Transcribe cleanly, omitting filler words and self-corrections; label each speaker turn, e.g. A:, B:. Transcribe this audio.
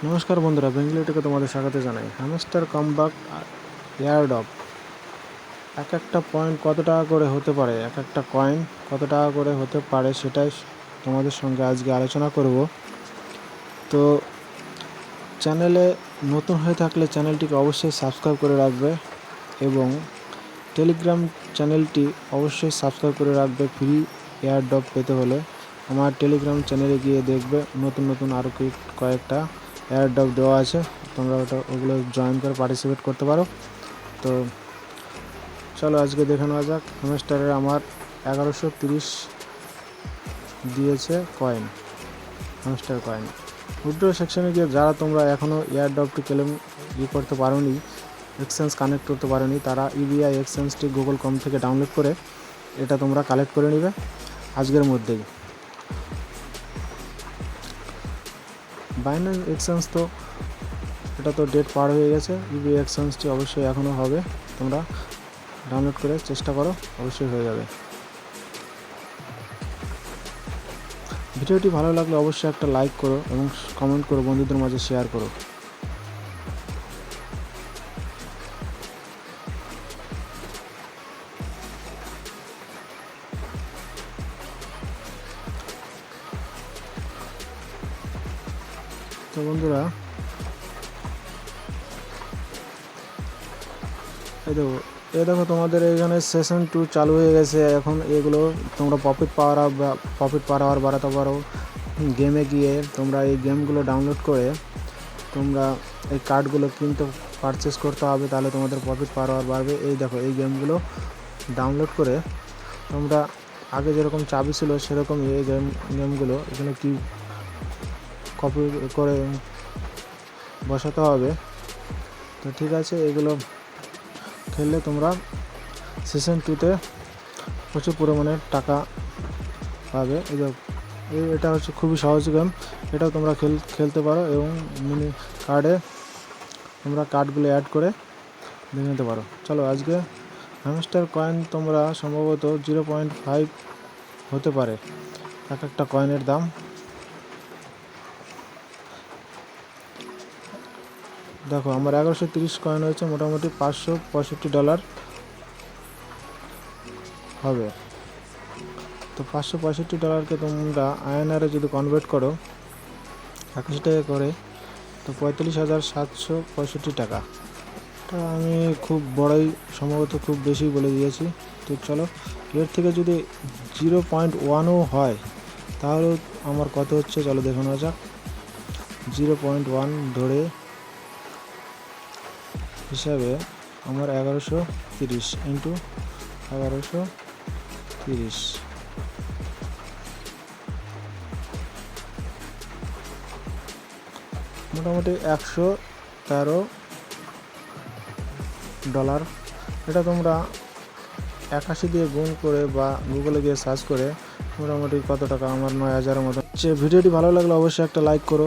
A: নমস্কার বন্ধুরা, বেঙ্গলি থেকে তোমাদের স্বাগত জানাই। হ্যামস্টার কামব্যাক এয়ারড্রপ এক একটা পয়েন্ট কত টাকা করে হতে পারে, এক একটা কয়েন কত টাকা করে হতে পারে সেটাই তোমাদের সঙ্গে আজকে আলোচনা করব। তো চ্যানেলে নতুন হয়ে থাকলে চ্যানেলটিকে অবশ্যই সাবস্ক্রাইব করে রাখবে এবং টেলিগ্রাম চ্যানেলটি অবশ্যই সাবস্ক্রাইব করে রাখবে। ফ্রি এয়ারড্রপ পেতে হলে আমার টেলিগ্রাম চ্যানেলে গিয়ে দেখবে নতুন আরও কয়েকটা এয়ারড্রপ দেওয়া আছে, তোমরা ওগুলো জয়েন করে পার্টিসিপেট করতে পারো। তো চলো আজকে দেখে নেওয়া যাক। হ্যামস্টারের আমার 1130 দিয়েছে কয়েন, হ্যামস্টার কয়েন। উইথড্র সেকশনে গিয়ে যারা তোমরা এখনও এয়ারড্রপটি ক্লেম করতে পারোনি, এক্সচেঞ্জ কানেক্ট করতে পারোনি, তারা ইবিআই এক্সচেঞ্জটি গুগল ক্রোম থেকে ডাউনলোড করে এটা তোমরা কালেক্ট করে নেবে আজকের মধ্যেই। বাইন্যান্স এক্সচেঞ্জ তো এটা তো ডেট পার হয়ে গেছে, ইবিআই এক্সচেঞ্জটি অবশ্যই এখনও হবে। তোমরা ডাউনলোড করে চেষ্টা করো, অবশ্যই হয়ে যাবে। ভিডিওটি ভালো লাগলে অবশ্যই একটা লাইক করো এবং কমেন্ট করো, বন্ধুদের মাঝে শেয়ার করো। তো বন্ধুরা এই দেখো তোমাদের এখানে সেশন 2 চালু হয়ে গেছে। এখন এগুলো তোমরা প্রফিট পাওয়ার বাড়াতে পারো। গেমে গিয়ে তোমরা এই গেমগুলো ডাউনলোড করে তোমরা এই কার্ডগুলো পারচেস করতে হবে, তাহলে তোমাদের প্রফিট পাওয়ার বাড়বে। এই দেখো এই গেমগুলো ডাউনলোড করে তোমরা আগে যেরকম চাবি ছিল সেরকম এই গেমগুলো এখানে কি কপি করে বসাতে হবে। তো ঠিক আছে, এগুলো খেললে তোমরা সিজন 2তে প্রচুর পরিমাণে টাকা পাবে। এটা হচ্ছে খুবই সহজ গেম, এটাও তোমরা খেলতে পারো এবং মিনি কার্ডে তোমরা কার্ডগুলো অ্যাড করে দেখে নিতে পারো। চলো আজকে হ্যামস্টার কয়েন তোমরা সম্ভবত 0.5 হতে পারে এক একটা কয়েনের দাম। দেখো আমার 1130 কয়েন হয়েছে, মোটামুটি $565 হবে। তো $565কে তোমরা আইএনআরে যদি কনভার্ট করো 81 টাকা করে, তো 45,765 টাকা। এটা আমি খুব বড়ই সম্ভবত খুব বেশি বলে দিয়েছি। তো চলো এর থেকে যদি 0.1ও হয় তাহলে আমার কত হচ্ছে চলো দেখে নেওয়া যাক। 0.1 ধরে হিসাবে আমার 1130 ইন্টু 1130 মোটামুটি $113। এটা তোমরা 81 দিয়ে গুণ করে বা গুগলে গিয়ে সার্চ করে মোটামুটি কত টাকা, আমার 9,000-এর মতো। ভিডিওটি ভালো লাগলে অবশ্যই একটা লাইক করো।